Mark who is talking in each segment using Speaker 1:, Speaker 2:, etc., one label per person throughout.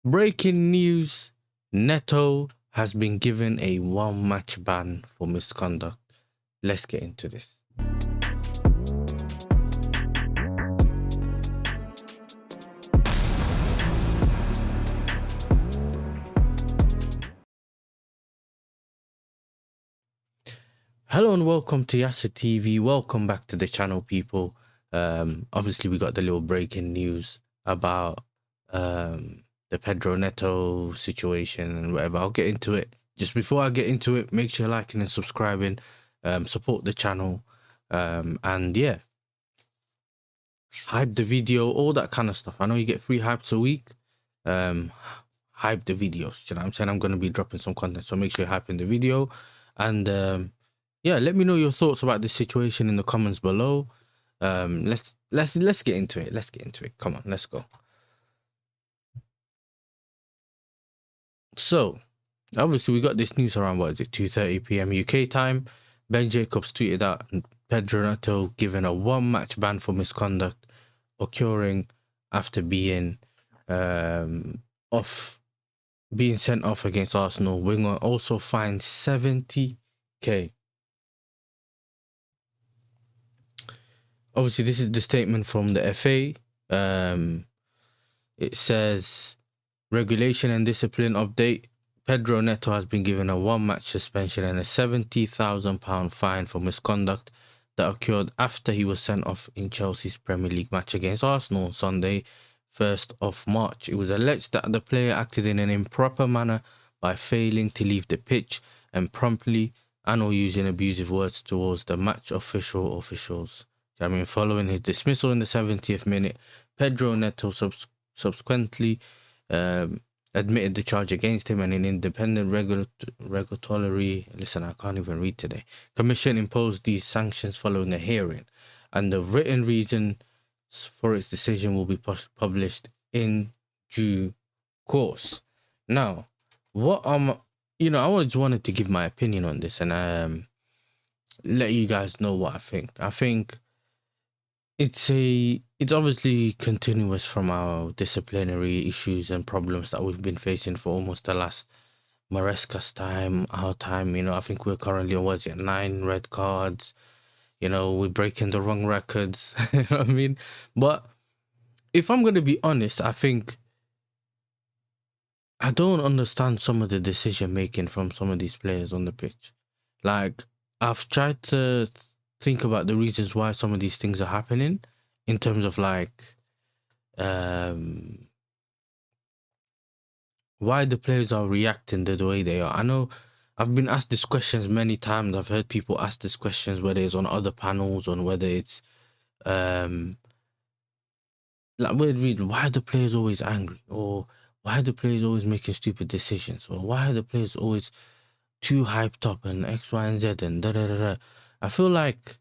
Speaker 1: Breaking news, Neto has been given a one-match ban for misconduct. Let's get into this. Hello and welcome to Yasser TV. Welcome back to the channel, people. Obviously, we got the little breaking news about the Pedro Neto situation and whatever. I'll get into it. Just before I get into it, make sure you're liking and subscribing. Support the channel. And yeah, hype the video, all that kind of stuff. I know you get 3 hypes a week. Hype the videos. You know what I'm saying? I'm going to be dropping some content, so make sure you're hyping the video. And yeah, let me know your thoughts about this situation in the comments below. Let's get into it. Let's get into it. Come on, let's go. So, obviously, we got this news around, what is it, 2:30 p.m. UK time. Ben Jacobs tweeted out Pedro Neto given a one-match ban for misconduct occurring after being sent off against Arsenal. Winger also fined 70k. Obviously, this is the statement from the FA. It says, regulation and discipline update. Pedro Neto has been given a one-match suspension and a £70,000 fine for misconduct that occurred after he was sent off in Chelsea's Premier League match against Arsenal on Sunday, 1st of March. It was alleged that the player acted in an improper manner by failing to leave the pitch and promptly and/or using abusive words towards the match officials. Following his dismissal in the 70th minute, Pedro Neto subsequently admitted the charge against him, and an independent regulatory commission imposed these sanctions following a hearing, and the written reason for its decision will be published in due course. Now, I just wanted to give my opinion on this and let you guys know what I think. I think it's obviously continuous from our disciplinary issues and problems that we've been facing for almost the last Maresca's time, our time. I think we're currently on 9 red cards. We're breaking the wrong records. You know what I mean? But if I'm gonna be honest, I think I don't understand some of the decision making from some of these players on the pitch. Like, I've tried to think about the reasons why some of these things are happening in terms of like why the players are reacting the way they are. I know I've been asked these questions many times. I've heard people ask these questions, whether it's on other panels, on whether it's like, why are the players always angry, or why are the players always making stupid decisions, or why are the players always too hyped up and X, Y, and Z and da da da da. I feel like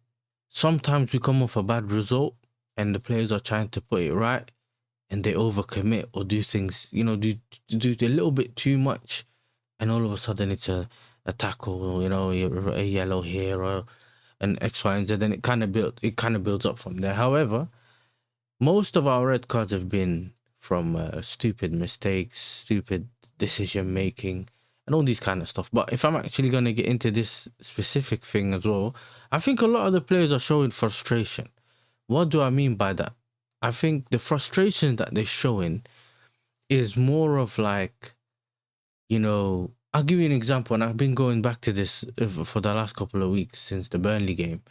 Speaker 1: sometimes we come off a bad result and the players are trying to put it right and they overcommit or do things, do a little bit too much, and all of a sudden it's a tackle, a yellow here or an X, Y, and Z, and it kind of builds up from there. However, most of our red cards have been from stupid mistakes, stupid decision making, and all these kind of stuff. But if I'm actually going to get into this specific thing as well, I think a lot of the players are showing frustration. What do I mean by that? I think the frustration that they're showing is more of like, I'll give you an example, and I've been going back to this for the last couple of weeks since the Burnley game.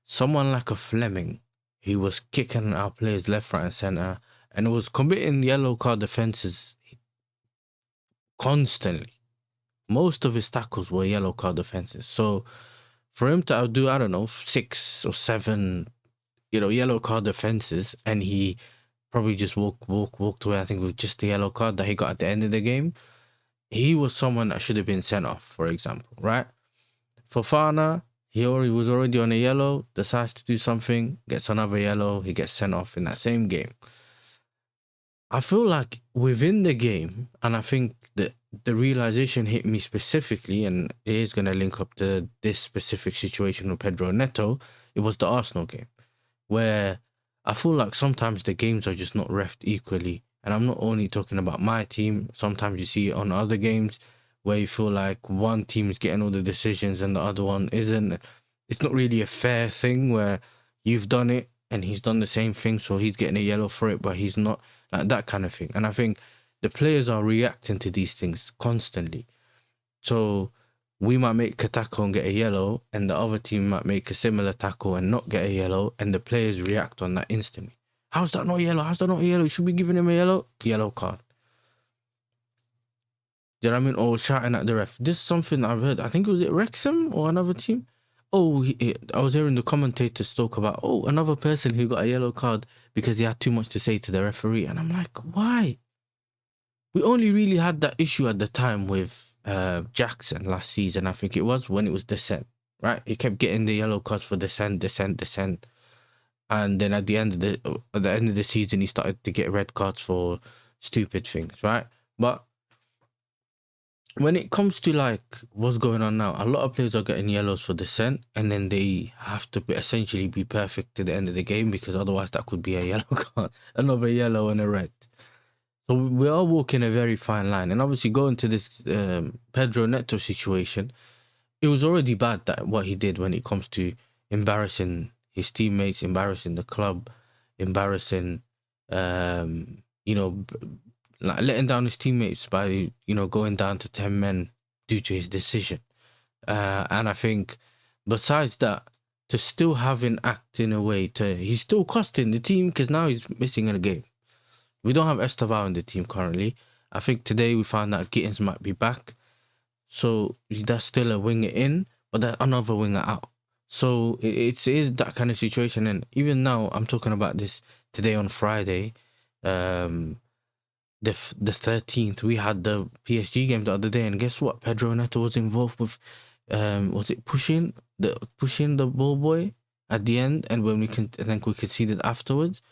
Speaker 1: Someone like a Fleming, he was kicking our players left, right, and center, and was committing yellow card offenses constantly. Most of his tackles were yellow card offenses. So for him to do, I don't know, 6 or 7, yellow card offenses, and he probably just walked away, I think, with just the yellow card that he got at the end of the game, he was someone that should have been sent off, for example, right? Fofana, he was already on a yellow, decides to do something, gets another yellow, he gets sent off in that same game. I feel like within the game, and I think that the realization hit me specifically, and it is going to link up to this specific situation with Pedro Neto, it was the Arsenal game, where I feel like sometimes the games are just not refed equally And I'm not only talking about my team. Sometimes you see it on other games where you feel like one team is getting all the decisions and the other one isn't. It's not really a fair thing where you've done it and he's done the same thing, so he's getting a yellow for it, but he's not, like that kind of thing. And I think the players are reacting to these things constantly. So we might make a tackle and get a yellow, and the other team might make a similar tackle and not get a yellow, and the players react on that instantly. How's that not yellow? How's that not yellow? You should be giving him a yellow card. Do you know what I mean? Or shouting at the ref. This is something I've heard. I think it was Wrexham or another team. Oh, I was hearing the commentators talk about, another person who got a yellow card because he had too much to say to the referee. And I'm like, why? We only really had that issue at the time with Jackson last season, I think it was, when it was dissent, right? He kept getting the yellow cards for dissent. And then at the end of the season, he started to get red cards for stupid things, right? But when it comes to like what's going on now, a lot of players are getting yellows for dissent, and then they have to essentially be perfect to the end of the game, because otherwise that could be a yellow card, another yellow and a red. So we are walking a very fine line. And obviously going to this Pedro Neto situation, it was already bad that what he did when it comes to embarrassing his teammates, embarrassing the club, embarrassing, like letting down his teammates by, going down to 10 men due to his decision. And I think besides that, to still have him act in a way he's still costing the team, because now he's missing a game. We don't have Esteval in the team currently. I think today we found out Gittins might be back. So that's still a winger in, but that's another winger out. So it is that kind of situation. And even now, I'm talking about this today on Friday, the 13th. We had the PSG game the other day, and guess what? Pedro Neto was involved with, was it pushing the ball boy at the end? And when we conceded afterwards.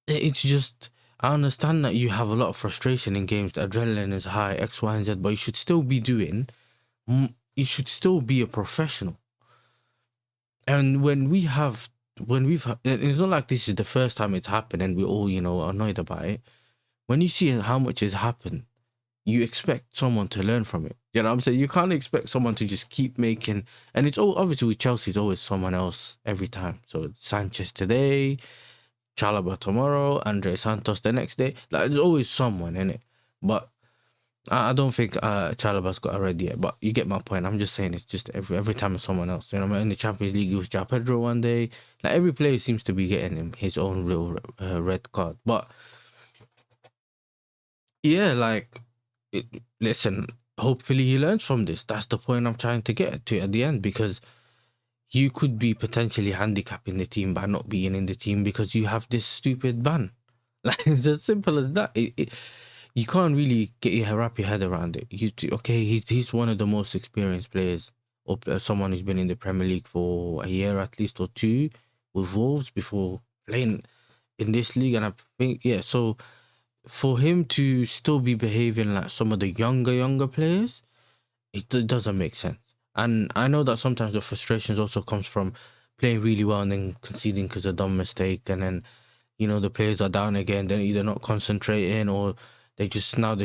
Speaker 1: It's just, I understand that you have a lot of frustration in games. The adrenaline is high, X, Y, and Z, but you should still be you should still be a professional. And when we've had, it's not like this is the first time it's happened and we're all, annoyed about it. When you see how much has happened, you expect someone to learn from it. You know what I'm saying? You can't expect someone to just keep making, and it's all, obviously with Chelsea, it's always someone else every time. So Sanchez today, Chalobah tomorrow, Andre Santos the next day. Like, there's always someone in it. But I don't think Chalobah's got a red yet. But you get my point. I'm just saying it's just every time it's someone else. In the Champions League, it was João Pedro one day. Like, every player seems to be getting him his own real red card. But yeah, listen, hopefully he learns from this. That's the point I'm trying to get to at the end, because you could be potentially handicapping the team by not being in the team because you have this stupid ban. Like, it's as simple as that. You can't really wrap your head around it. He's one of the most experienced players, or someone who's been in the Premier League for a year at least, or two, with Wolves before playing in this league. And I think, so for him to still be behaving like some of the younger players, it doesn't make sense. And I know that sometimes the frustrations also comes from playing really well and then conceding because of a dumb mistake, and then the players are down again, they're either not concentrating, or they're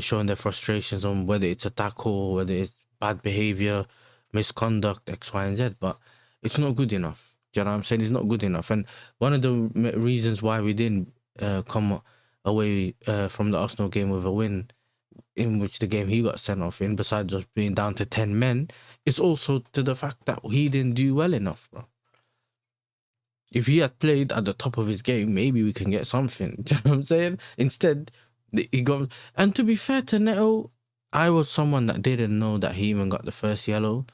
Speaker 1: showing their frustrations on whether it's a tackle or whether it's bad behavior, misconduct, X, Y, and Z. But it's not good enough. Do you know what I'm saying? It's not good enough. And one of the reasons why we didn't come away from the Arsenal game with a win, in which the game he got sent off in, besides us being down to 10 men, it's also to the fact that he didn't do well enough, bro. If he had played at the top of his game, maybe we can get something. Do you know what I'm saying? Instead, he got... And to be fair to Neto, I was someone that didn't know that he even got the first yellow.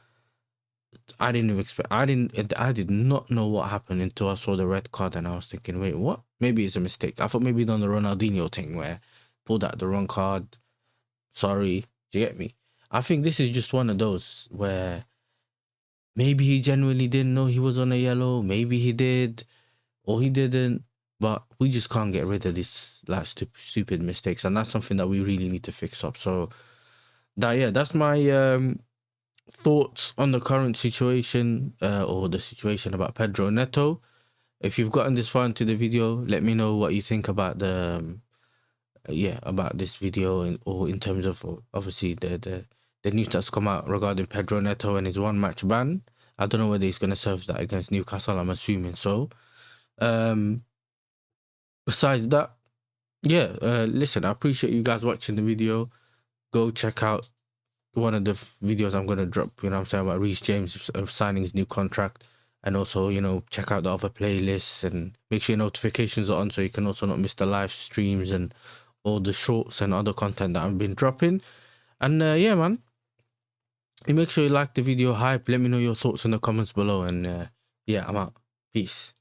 Speaker 1: I did not know what happened until I saw the red card, and I was thinking, wait, what? Maybe it's a mistake. I thought maybe he done the Ronaldinho thing where pulled out the wrong card. Sorry, do you get me? I think this is just one of those where maybe he genuinely didn't know he was on a yellow. Maybe he did, or he didn't. But we just can't get rid of these like stupid mistakes, and that's something that we really need to fix up. So that's my thoughts on the current situation, or the situation about Pedro Neto. If you've gotten this far into the video, let me know what you think about the yeah, about this video, and or in terms of obviously the news that's come out regarding Pedro Neto and his 1 match ban. I don't know whether he's going to serve that against Newcastle. I'm assuming so. Besides that, yeah, listen, I appreciate you guys watching the video. Go check out one of the videos I'm going to drop, you know what I'm saying, about Reece James signing his new contract. And also, you know, check out the other playlists and make sure your notifications are on so you can also not miss the live streams and all the shorts and other content that I've been dropping. And yeah, man, you make sure you like the video, hype. Let me know your thoughts in the comments below. And yeah, I'm out. Peace.